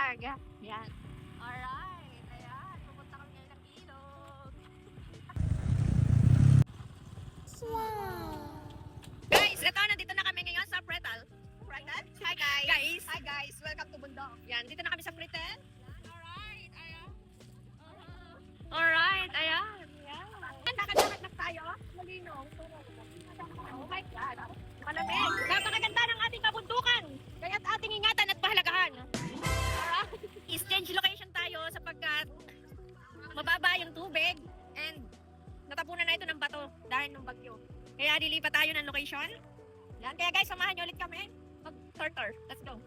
bag. Yan. Alright. Ayan. Pupunta kami ngayon ng ilog. Guys, ito, nandito na kami ngayon sa Pretal. Pretal? Hi guys. Hi guys. Welcome to Bundok. Yan, dito na kami sa Pretal. Alright. Ayan. Alright. Ayan. Lakad-lakad na tayo. Malinaw. Oh my God. Malamig. Napakaganda ng ating kabundukan. Kaya't ating ingatan at pahalagahan. Is change location tayo sapagkat mababa yung tubig and natapunan na ito ng bato dahil ng bagyo. Kaya lilipat tayo ng location. Yan. Kaya guys, samahan niyo ulit kami. Mag-tour. Let's go.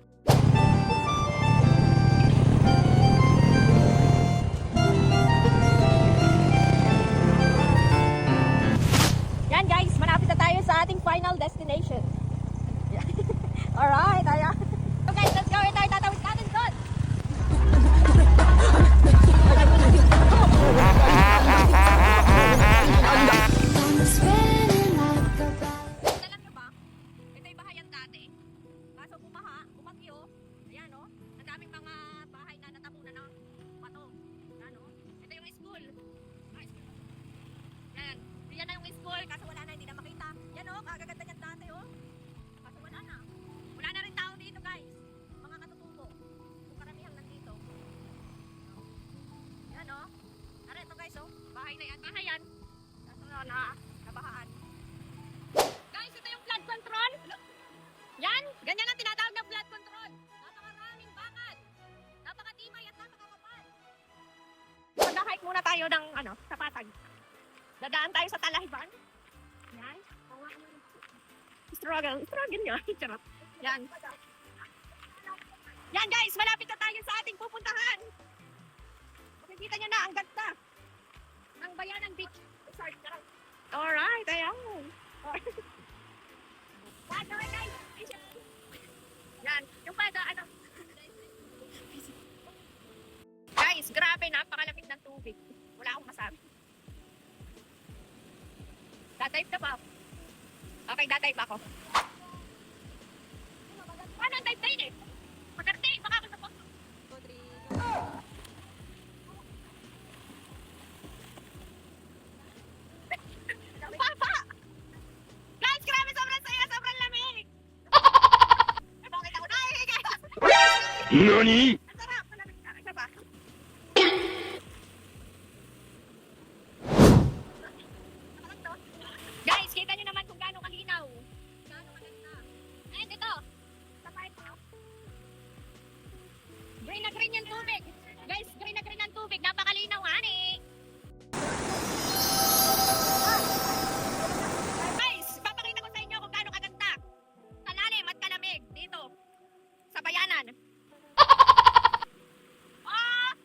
Yan guys, malapit na tayo sa ating final destination. Alright, ayan. So guys, let's go. Ito ay tatawid natin doon. Alam nyo ba? Ito ay bahayan dati. Kaso bumagyo. Ayan o. Ang daming mga bahay na natapunan ng bato. Ayan o. Ito yung school. Yan. Yan na yung school. Kaso wala na, hindi na makita. Yan o. Kagaganda niyan dati o. Kaso wala na. Wala na rin tao dito guys. Mga katutubo. Kung karamihan nandito. Yan o. Tara ito guys o. Bahay na yan. Bahay yan. Kaso nabahaan. Guys, ito yung flood control. Yan. Ganyan ang tinatawag na flood control. Napakaraming bakal. Napakatibay at napakakapal. Mag-hike muna tayo ng sa patag. Dadaan tayo sa Talahiban. Yan. Struggle niya. Charot. Yan. Yan guys, malapit na tayo sa ating pupuntahan. Makikita nyo na, ang ganda. Ang Bayanan Beach Resort. Alright, ayan. Yan, guys. Yan, yung pada, Guys, grabe, napakalamig ng tubig. Wala akong masabi. Dadive na ba ako? Okay, dadive ako. Paano ang dive tayo eh? Magkarte, baka ako sa po. Papa! Guys, grabe, sobrang saya, sobrang lamig! Bakit ako nahihigas? NANI?! Ang sarap, malamig na. Isa ba? Guys, kita nyo naman kung gaano kalinaw. Gaano maganda. And ito, sa part ko. Green na green yung tubig. Guys, green na green ang tubig. Napakalinaw, honey. Guys, papakita ko sa inyo kung gaano kaganda. Kalalim at kalamig dito. Sa Bayanan. Ah!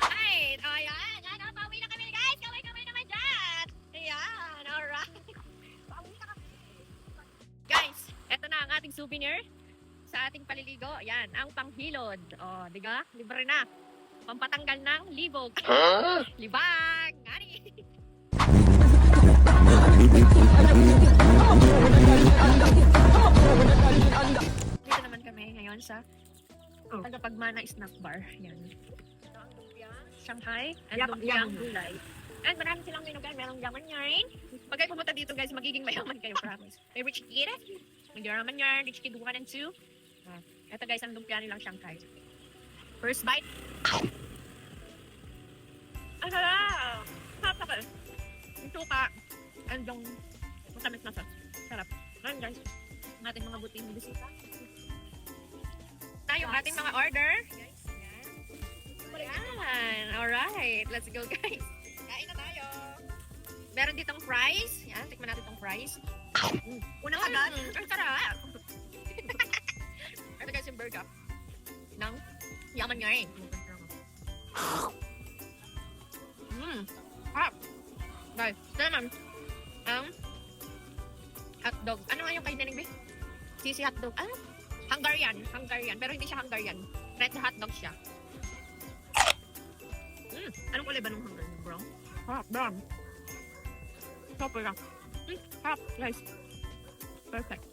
Alright, ayan. Ano, pauwi na kami guys. Kaway-kaway naman dyan. Ayan, alright. Pauwi na kami. Guys, eto na ang ating souvenir sa ating paliligo. Ayan, ang panghilod. O, diga? Libre na. Pampatanggal ng libog. Huh? Libag! Ngani! Dito naman kami ngayon sa Tagapagmana Snack Bar. Yan. Ito ang lumpia, Shanghai, and lumpiang gulay. And marami silang minugan. Merong yaman yarn. Pag kayo pumunta dito guys, magiging mayaman kayo, promise. May rich kid. May yaman yarn, rich kid 1 and 2. Ito guys, ang lumpia nilang Shanghai. First bite. Ang sarap! Sarap. Yung suka. And yung matamis na sauce. Sarap. Ngayon guys, ang ating mga buting bisita. Yung ating mga order. Yan. Alright. Let's go guys. Kain na tayo. Meron ditong fries. Yan. Tikman natin itong fries. Unang agad. Ang sarap. Ito guys yung burger. Ng yaman nga rin. Harap. Guys, ito naman ang Hotdog. Ano nga yung kayo naning, be? Cheesy hotdog. Ah, Hungarian. Hungarian. Pero hindi siya Hungarian. Red hotdog siya. Anong kulay ba nung Hungarian? Brown? Brown. Super lang. Harap, guys. Perfect.